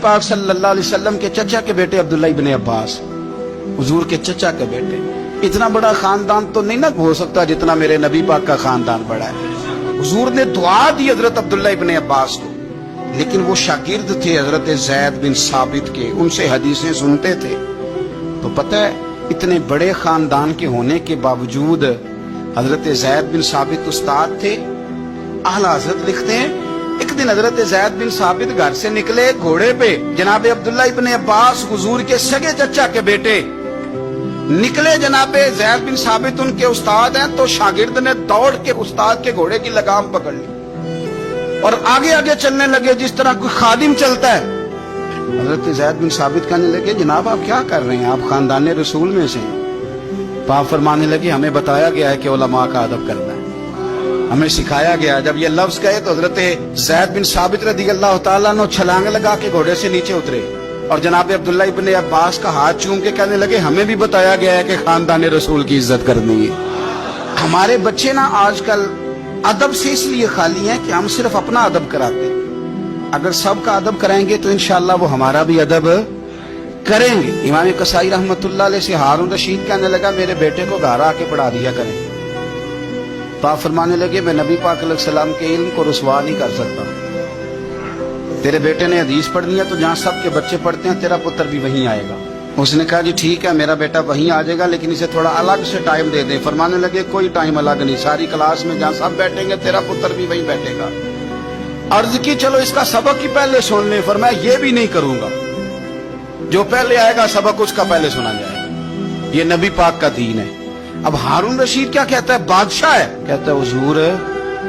पाक सल्लल्लाहु अलैहि वसल्लम के चचा के बेटे अब्दुल्ला इब्ने अब्बास, हुजूर के चचा के बेटे। इतना बड़ा खानदान तो नहीं ना हो सकता जितना मेरे नबी पाक का खानदान बड़ा है। हुजूर ने दुआ दी हजरत अब्दुल्ला इब्ने अब्बास को, लेकिन वो शागिर्द थे हजरत ज़ैद बिन साबित के, उनसे हदीसें सुनते थे। तो पता है इतने बड़े खानदान के होने के बावजूद हजरत ज़ैद बिन साबित उस्ताद थे। आला हजरत लिखते हैं एक दिन हजरत ज़ैद बिन साबित घर से निकले घोड़े पे, जनाबे अब्दुल्ला इब्ने अब्बास हुजूर के सगे चचा के बेटे निकले, जनाबे ज़ैद बिन साबित उनके उस्ताद हैं, तो शागिर्द ने दौड़ के उस्ताद के घोड़े की लगाम पकड़ ली और आगे आगे चलने लगे जिस तरह कोई खादिम चलता है। हजरत ज़ैद बिन साबित कहने लगे जनाब आप क्या कर रहे हैं, आप खानदान रसूल में से हैं। पाप फरमाने लगे हमें बताया गया है कि उलमा का अदब करना है, हमें सिखाया गया। जब ये लफ्ज कहे तो हजरत ज़ैद बिन साबित रज़ी अल्लाह तआला अन्हु छलांग लगा के घोड़े से नीचे उतरे और जनाब अब्दुल्ला इब्ने अब्बास का हाथ चूम के कहने लगे हमें भी बताया गया है कि खानदान रसूल की इज्जत करनी है। हमारे बच्चे ना आजकल अदब से इसलिए खाली हैं कि हम सिर्फ अपना अदब कराते हैं। अगर सबका अदब कराएंगे तो इंशाअल्लाह वो हमारा भी अदब करेंगे। इमाम कसाई रहमतुल्लाह अलैह से हारून रशीद कहने लगा मेरे बेटे को घर आके पढ़ा दिया करें। तो आप फरमाने लगे मैं नबी पाक अलैहिस्सलाम के इल्म को रुसवा नहीं कर सकता। तेरे बेटे ने हदीस पढ़नी है तो जहाँ सबके बच्चे पढ़ते हैं तेरा पुत्र भी वहीं आएगा। उसने कहा जी ठीक है मेरा बेटा वहीं आ जाएगा, लेकिन इसे थोड़ा अलग से टाइम दे दे। फरमाने लगे कोई टाइम अलग नहीं, सारी क्लास में जहाँ सब बैठेंगे तेरा पुत्र भी वहीं बैठेगा। अर्ज की चलो इसका सबक ही पहले सुन ले। फरमाया ये भी नहीं करूंगा, जो पहले आएगा सबक उसका पहले सुना जाएगा। ये नबी पाक का दीन है। अब हारून रशीद क्या कहता है, बादशाह है, कहता है हुजूर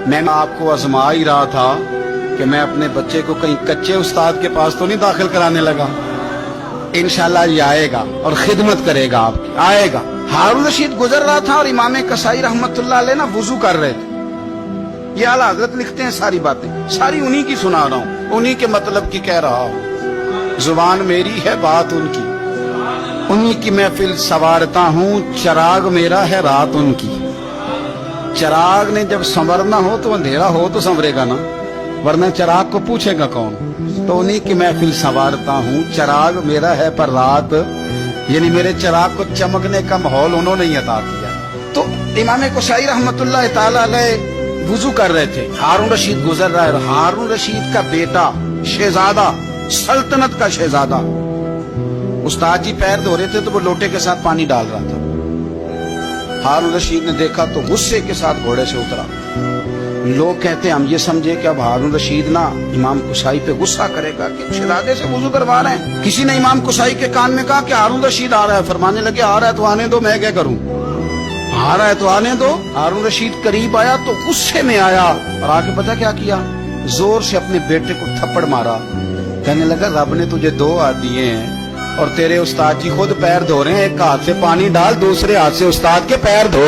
मैं आपको आजमा ही रहा था कि मैं अपने बच्चे को कहीं कच्चे उस्ताद के पास तो नहीं दाखिल कराने लगा। इंशाल्लाह ये आएगा और खिदमत करेगा, आपकी आएगा। हारून रशीद गुजर रहा था और इमाम कसाई रहमतुल्लाह अलैह ना वुजू कर रहे थे। ये आला हजरत लिखते हैं सारी बातें, सारी उन्हीं की सुना रहा हूँ, उन्हीं के मतलब की कह रहा हूँ। जुबान मेरी है बात उनकी, उन्हीं की महफिल सवारता हूँ, चिराग मेरा है रात उनकी। चिराग ने जब संवरना हो तो अंधेरा हो तो संवरेगा ना, वरना चिराग को पूछेगा कौन। तो उन्हीं की महफिल संवारता हूँ, चिराग मेरा है पर रात, यानी मेरे चिराग को चमकने का माहौल उन्होंने ही अता किया। तो इमाम कसाई रहमतुल्लाह तआला अलैह वुजू कर रहे थे, हारून रशीद गुजर रहा है। हारून रशीद का बेटा शहजादा, सल्तनत का शहजादा, उस्ताद जी पैर धो रहे थे तो वो लोटे के साथ पानी डाल रहा था। हारून रशीद ने देखा तो गुस्से के साथ घोड़े से उतरा। लोग कहते हैं हम ये समझे कि अब हारून रशीद ना इमाम कुसाई पे गुस्सा करेगा कि शहजादे से वुजू करवा रहे हैं। किसी ने इमाम कुसाई के कान में कहा कि हारून रशीद आ रहा है। फरमाने लगे आ रहा है तो आने दो, मैं क्या करूं, आ रहा है तो आने दो। हारून रशीद करीब आया तो गुस्से में आया और आके पता क्या किया, जोर से अपने बेटे को थप्पड़ मारा। कहने लगा रब ने तुझे दो हाथ दिए हैं और तेरे उस्ताद जी खुद पैर धो रहे हैं, एक हाथ से पानी डाल दूसरे हाथ से उस्ताद के पैर धो,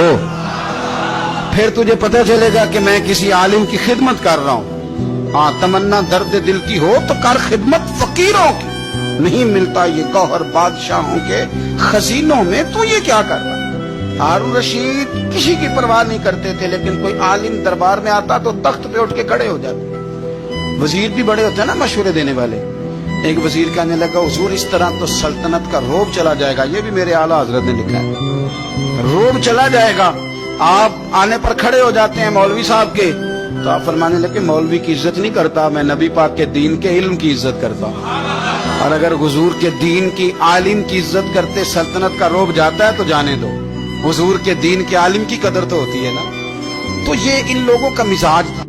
फिर तुझे पता चलेगा कि मैं किसी आलिम की खिदमत कर रहा हूँ। हाँ तमन्ना दर्द दिल की हो तो कर खिदमत फकीरों की, नहीं मिलता ये गौहर बादशाहों के खजीनों में, तो ये क्या कर रहा है। हारून रशीद किसी की परवाह नहीं करते थे, लेकिन कोई आलिम दरबार में आता तो तख्त पे उठ के खड़े हो जाते। वजीर भी बड़े होते हैं ना मशवरे देने वाले। एक वजीर कहने लगा हुजूर इस तरह तो सल्तनत का रोब चला जाएगा। ये भी मेरे आला हजरत ने लिखा है, रोब चला जाएगा। आप आने पर खड़े हो जाते हैं मौलवी साहब के, तो आप फरमाने लगे मौलवी की इज्जत नहीं करता, मैं नबी पाक के दीन के इल्म की इज्जत करता हूँ। और अगर हुजूर के दीन की आलिम की इज्जत करते सल्तनत का रोब जाता है तो जाने दो, हुजूर के दीन के आलिम की कदर तो होती है ना। तो ये इन लोगों का मिजाज था।